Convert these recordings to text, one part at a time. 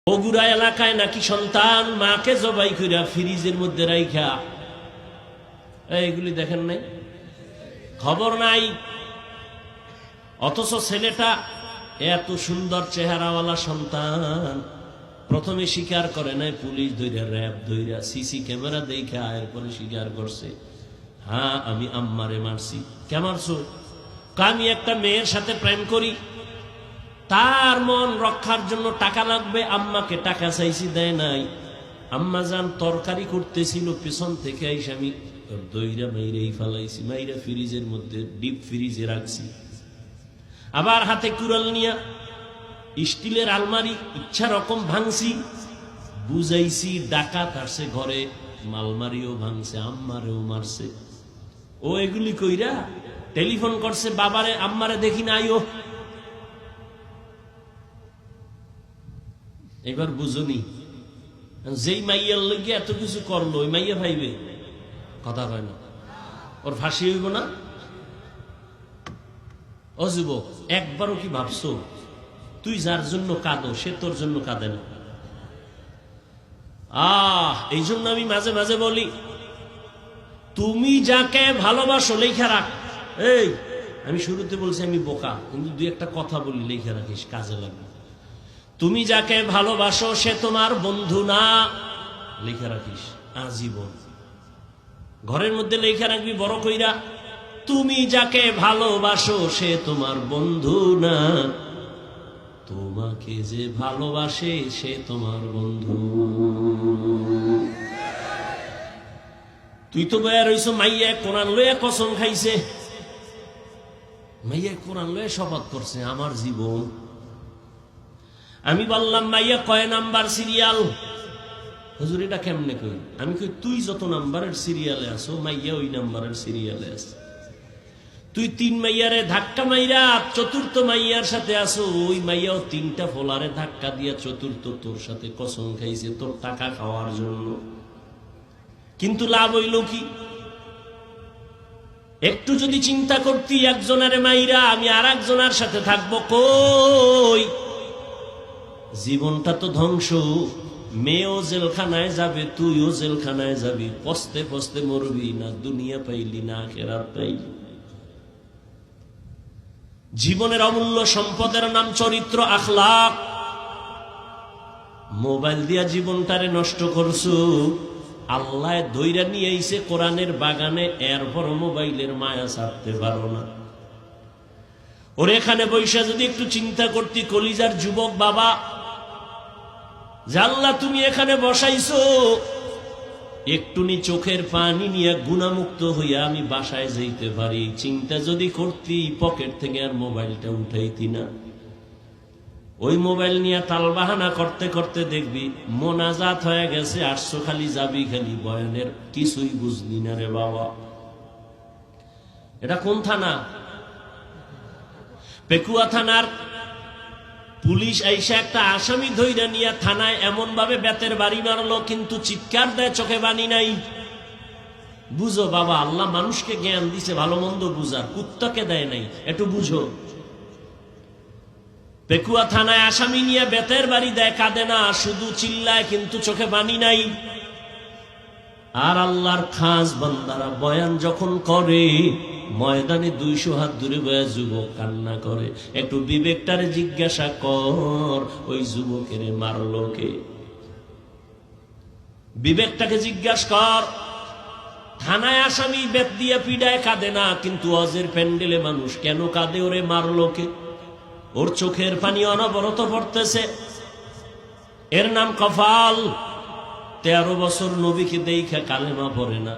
বগুড়া এলাকায় নাকি সন্তান মাকে জবাই কইরা ফ্রিজের মধ্যে রাইখা, এইগুলি দেখেন নাই, খবর নাই। অথচ ছেলেটা এত সুন্দর চেহারাওয়ালা সন্তান, প্রথমে স্বীকার করে নাই, পুলিশ ধইরা, র‍্যাব ধইরা, সিসি ক্যামেরা দেখা এরপরে স্বীকার করছে, হ্যাঁ আমি আম্মারে মারছি। কে মারছো? আমি একটা মেয়ের সাথে প্রেম করি, তার মন রক্ষার জন্য টাকা লাগবে, আম্মাকে টাকা চাইছি, দেয় নাই। আম্মা যান তরকারি করতেছিল, পেছন থেকে আইসা আমি দইরা মাইরেই ফালাইছি, মাইরা ফ্রিজের মধ্যে ডিপ ফ্রিজে রাখছি। আবার হাতে কুড়াল নিয়া স্টিলের আলমারি ইচ্ছা রকম ভাঙছি, বুঝাইছি ডাকাত আসছে ঘরে, আলমারিও ভাঙছে, আম্মারেও মারছে। ও এগুলি কইরা টেলিফোন করছে বাবারে, আম্মারে দেখি না আইও। এবার বুঝুনি, যেই মাইয়ার লইগে এত কিছু করলো, ওই মাইয়া ভাইবে, কথা হয় না, ওর ফাঁসি হইব না? ও যুবক, একবারও কি ভাবছো তুই যার জন্য কাঁদো সে তোর জন্য কাঁদে না? এই জন্য আমি মাঝে মাঝে বলি, তুমি যাকে ভালোবাসো লেখা রাখ। এই আমি শুরুতে বলছি আমি বোকা, কিন্তু দুই একটা কথা বলি, লেখা রাখিস, কাজে লাগবে। তুমি যাকে ভালোবাসো সে তোমার বন্ধু না, লেখা রাখিস আজীবন। ঘরের মধ্যে লেখা রাখবি বড় কইরা, তুমি যাকে ভালোবাসো সে তোমার বন্ধু না, তোমাকে যে ভালোবাসে সে তোমার বন্ধু। তুই তো বয়া রইছ মাইয়া কোরআন লইয়া কসম খাইছে, মাইয়া কোরআন লইয়া শপথ করছে আমার জীবন। আমি বললাম মাইয়া কয় নাম্বার সিরিয়াল? হুজুর এটা কেমনে কই? আমি কই তুই যত নাম্বারের সিরিয়ালে আছো, মাইয়া ওই নাম্বারের সিরিয়ালে আছে। তুই 3 মাইয়ারে ধাক্কা মাইরা 4র্থ মাইয়ার সাথে আছো, ওই মাইয়াও 3টা ফোলারে ধাক্কা দিয়া 4র্থ তোর সাথে কসম খাইছে তোর টাকা খাওয়ার জন্য। কিন্তু লাভ হইল কি? একটু যদি চিন্তা করতি, একজনের মাইরা আমি আর একজনের সাথে থাকবো, কই জীবনটা তো ধ্বংস। মেয়েও জেলখানায় যাবে, তুইও জেলখানায় যাবি, পস্তে পস্তে মরবি, না দুনিয়া পাইলি না আখিরাত পাইলি। জীবনের অমূল্য সম্পদের নাম চরিত্র, আখলাক। মোবাইল দিয়া জীবনটারে নষ্ট করছো। আল্লাহ দইরা নিয়ে আইছে কোরআনের বাগানে, এরপর মোবাইলের মায়া ছাড়তে পারো না। ওর এখানে বৈশা যদি একটু চিন্তা করতি, কলিজার যুবক বাবা, যে আল্লাহ তুমি এখানে বসাইছো, একটুনি চোখের পানি নিয়ে গুনামুক্ত হইয়া আমি বাসায় যাইতে পারি, চিন্তা যদি করতি, পকেট থেকে আর মোবাইলটা উঠাইতি না। ওই মোবাইল নিয়ে তালবাহানা করতে করতে দেখবি মোনাজাত হয়ে গেছে, আসছো খালি যাবি খালি বয়ানের, কিছুই বুঝলি না রে বাবা। এটা কোন থানা? পেকুয়া থানার পুলিশ আইসা একটা আসামি ধইরা নিয়ে থানায় এমন ভাবে বেতের বাড়ি মারলো, কিন্তু চিৎকার দেয়, চোখে বানি নাই। বুঝো বাবা, আল্লাহ মানুষকে জ্ঞান দিছে ভালো মন্দ বুঝার, কুত্তাকে দেয় নাই, একটু বুঝো। পেকুয়া থানায় আসামি নিয়ে বেতের বাড়ি দেয়, কাঁদে না, শুধু চিল্লায়, কিন্তু চোখে বানি নাই। আর আল্লাহর খাস বান্দারা বয়ান যখন করে, ময়দানে 200 হাত দূরে বয়া যুবক কান্না করে। একটু বিবেকটারে জিজ্ঞাসা কর, ওই যুবকের মারলো কে? বিবেকটাকে জিজ্ঞাসা কর। থানায় আসামি বেত দিয়ে পিডায়, কাঁদে না, কিন্তু অজের প্যান্ডেলে মানুষ কেন কাঁদে? ওরে মারলো কে? ওর চোখের পানি অনবরত পড়তেছে। এর নাম কফাল। 13 বছর নবীকে দেখা কালেমা পড়ে না,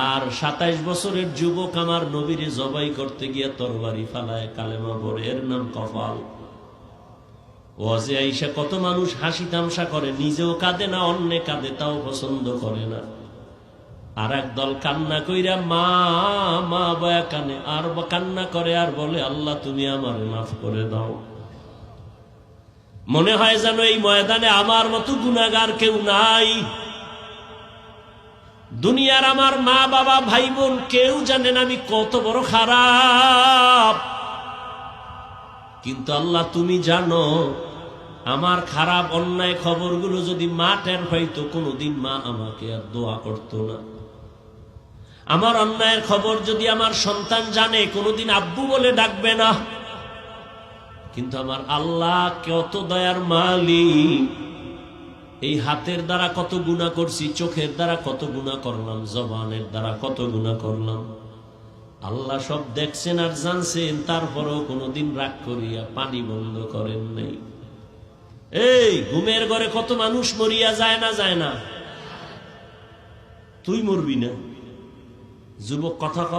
আর 27 বছরের যুবক আমার নবীরে জবাই করতে গিয়া তরবারি ফালায় কালেমা পড়ে। এর নাম কফাল। ওয়াজে আইসা কত মানুষ হাসি তামসা করে, নিজেও কাঁদে না, অন্যে কাঁদে, তাও পছন্দ করে না। আর একদল কান্না কইরা মা মা বয়া কানে, আর কান্না করে, আর বলে আল্লাহ তুমি আমার মাফ করে দাও। মনে হয় যেন এই ময়দানে আমার মতো গুনাহগার কেউ নাই। দুনিয়ার আমার মা বাবা ভাই বোন কেউ জানে না আমি কত বড় খারাপ, কিন্তু আল্লাহ তুমি জানো। আমার খারাপ অন্যায় খবরগুলো যদি মা টের পাইতো, কোনোদিন মা আমাকে আর দোয়া করতো না। আমার অন্যায়ের খবর যদি আমার সন্তান জানে, কোনোদিন আব্বু বলে ডাকবে না। কিন্তু আমার আল্লাহ কত দয়ার মালিক, এই হাতের দ্বারা কত গুনাহ করছি, চোখের দ্বারা কত গুনাহ করলাম, জবানের দ্বারা কত গুনাহ করলাম, আল্লাহ সব দেখছেন আর জানছেন। তারপরেও কোনোদিন রাগ করিয়া পানি বন্ধ করেন নাই। এই ঘুমের ঘরে কত মানুষ মরিয়া যায় না, যায় না? তুই মরবি না? যুবক কথা ক,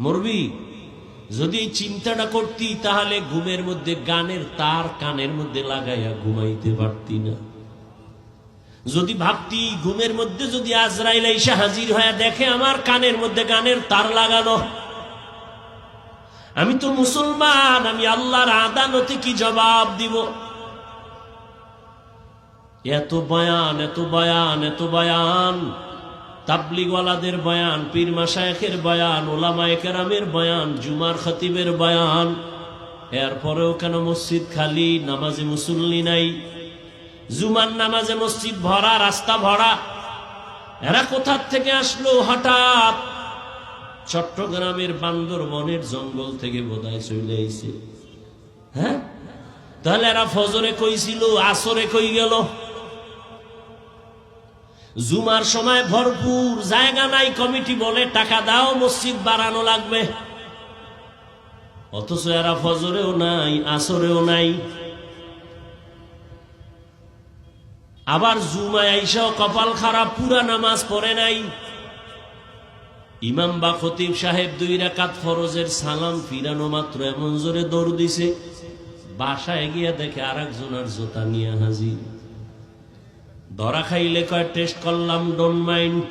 মরবি? যদি এই চিন্তাটা করতি, তাহলে ঘুমের মধ্যে গানের তার কানের মধ্যে লাগাইয়া ঘুমাইতে পারতি না। যদি ভাবতি ঘুমের মধ্যে যদি আজরাইল এসে হাজির হয়ে দেখে আমার কানের মধ্যে গানের তার লাগানো, আমি তো মুসলমান, আমি আল্লাহর আদালতে কি জবাব দিব? এত বয়ান, এত বয়ান, এত বয়ান, তাবলিগওয়ালাদের বয়ান, পীর মাশায়েখের বয়ান, ওলামায়ে কেরামের বয়ান, জুমার খতিবের বয়ান, এরপরেও কেন মসজিদ খালি, নামাজে মুসল্লি নাই? জুমার নামাজে মসজিদ ভরা, রাস্তা ভরা। এরা কোথা থেকে আসলো হঠাৎ? চট্টগ্রামের বান্দরবনের জঙ্গল থেকে বোধহয় চলে আইছে। হ্যাঁ, তাহলে এরা ফজরে কইছিল, আসরে কই গেল? জুমার সময় ভরপুর জায়গা নাই, কমিটি বলে টাকা দাও, মসজিদ বাড়ানো লাগবে। অথচ এরা ফজরেও নাই, আসরেও নাই। আবার জুমায় আইসাও কপাল খারাপ, পুরা নামাজ পড়ে নাই। ইমাম বা খতিব সাহেব 2 রাকাত ফরজের সালাম ফিরানো মাত্র এমন জোরে দৌড় দিছে, বাসায় গিয়া দেখে আরেকজনের জুতা নিয়ে হাজির। ধরা খাইলে কয় টেস্ট করলাম, ডোন্ট মাইন্ড।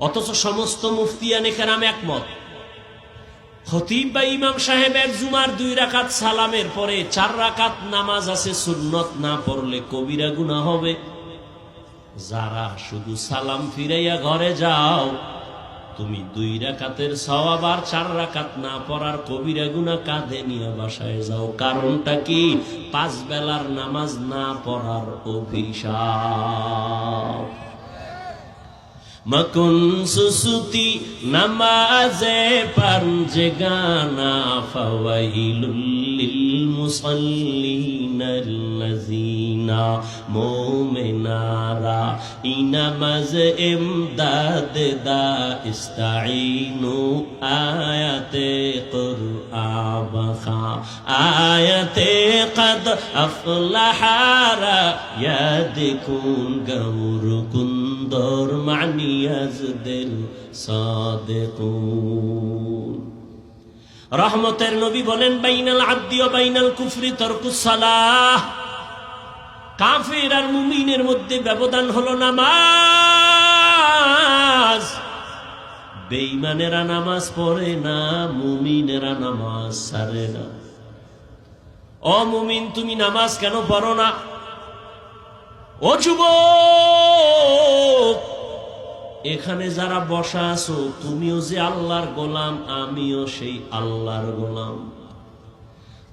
অথচ সমস্ত মুফতিয়ানে কেরাম একমত, খতিব বা ইমাম সাহেবের জুমার 2 রাকাত সালামের পরে 4 রাকাত নামাজ আছে সুন্নত, না পড়লে কবিরা গুনাহ হবে। যারা শুধু সালাম ফিরাইয়া ঘরে যাও, তুমি 2 রাকাতের সওয়াব আর 4 রাকাত না পড়ার কবিরা গুনাহ কাঁধে নিয়ে বাসায় যাও। কারণটা কি? 5 বেলার নামাজ না পড়ার অভিশাপ। মকুন সুসুতি নামাজে পাঞ্জগানা, ফাওয়াইলুল লিল মুসাল্লিনাল্লাযিনা মুমিনারা ইনামাজ ইমদাদ দা ইস্তাঈনু আয়াতে কুরআন আয়াতে কদ আফলাহারা ইয়াদিকুন গাউর কুন্দর মানি রহমতের নবী বলেন, বাইনাল আবদি ওয়া বাইনাল কুফরি তারকুস সালাহ। কাফির আর মুমিনের মধ্যে ব্যবধান হলো নামাজ। বেঈমানেরা নামাজ পড়ে না, মুমিনেরা নামাজ ছাড়ে না। ও মুমিন, তুমি নামাজ কেন পড়ো না? ও যুবক, এখানে যারা বসা আছো, তুমিও যে আল্লাহর গোলাম, আমিও সেই আল্লাহর গোলাম।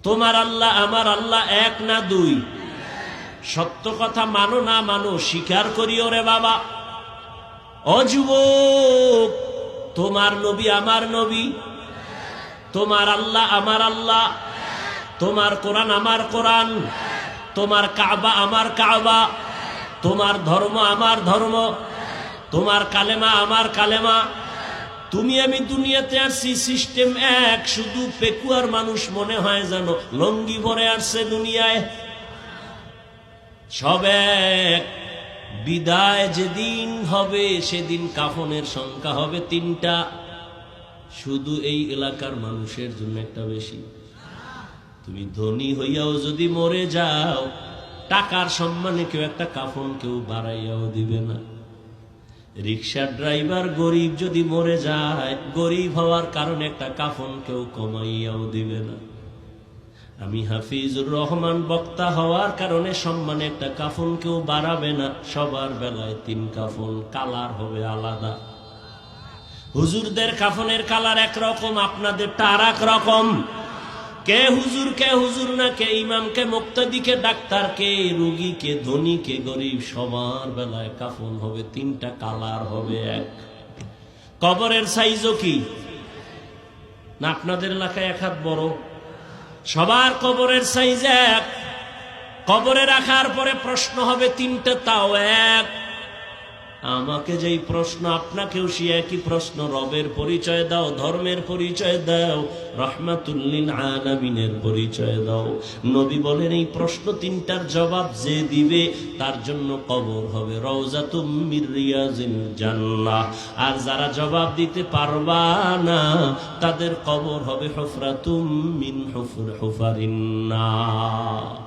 তোমার আল্লাহ আমার আল্লাহ 1 না 2? সত্য কথা মানো না মানো, স্বীকার করিও রে বাবা। ও যুবক, তোমার নবী আমার নবী, তোমার আল্লাহ আমার আল্লাহ, তোমার কোরআন আমার কোরআন, তোমার কাবা আমার কাবা, তোমার ধর্ম আমার ধর্ম, তোমার কালেমা আমার কালেমা। তুমি আমি দুনিয়াতে আসছি, সিস্টেম এক, শুধু পেকুয়ার মানুষ মনে হয় যেন লঙ্গি ভরে আসছে দুনিয়ায়। সব এক। বিদায় যেদিন হবে সেদিন কাফনের সংখ্যা হবে 3টা, শুধু এই এলাকার মানুষের জন্য একটা বেশি। তুমি ধনী হইয়াও যদি মরে যাও, টাকার সম্মানে কেউ একটা কাফন কেউ বাড়াইয়াও দিবে না। রিকশার ড্রাইভার গরিব যদি মরে যায়, গরিব হওয়ার কারণে একটা কাফন কেউ কমাইয়াও দিবে না। আমি হাফিজুর রহমান বক্তা হওয়ার কারণে সম্মানে একটা কাফন কেউ বাড়াবে না। সবার বেলায় 3 কাফন, কালার হবে আলাদা। হুজুরদের কাফনের কালার একরকম, আপনাদেরটা আর এক রকম। কে হুজুর কে হুজুর না, কে ইমাম কে মুক্তাদি কে ডাক্তার, কে রোগী কে ধনী কে গরিব, সবার বেলায় কাফন হবে তিনটা, কালার হবে এক। কবরের সাইজও কি না আপনাদের এলাকায় এক হাত বড়? সবার কবরের সাইজ এক। কবরে রাখার পরে প্রশ্ন হবে তিনটা, তাও এক। আমাকে যেই প্রশ্ন আপনাকেও সে একই প্রশ্ন। রবের পরিচয় দাও, ধর্মের পরিচয় দাও, রাহমাতুল লিল আলামিনের পরিচয় দাও। নবী বলেন এই প্রশ্ন তিনটার জবাব যে দিবে তার জন্য কবর হবে রওজাতুম মির রিয়াজিল জান্নাহ। আর যারা জবাব দিতে পারবা না তাদের কবর হবে হুফরাতুম মিন হুফারিন নার।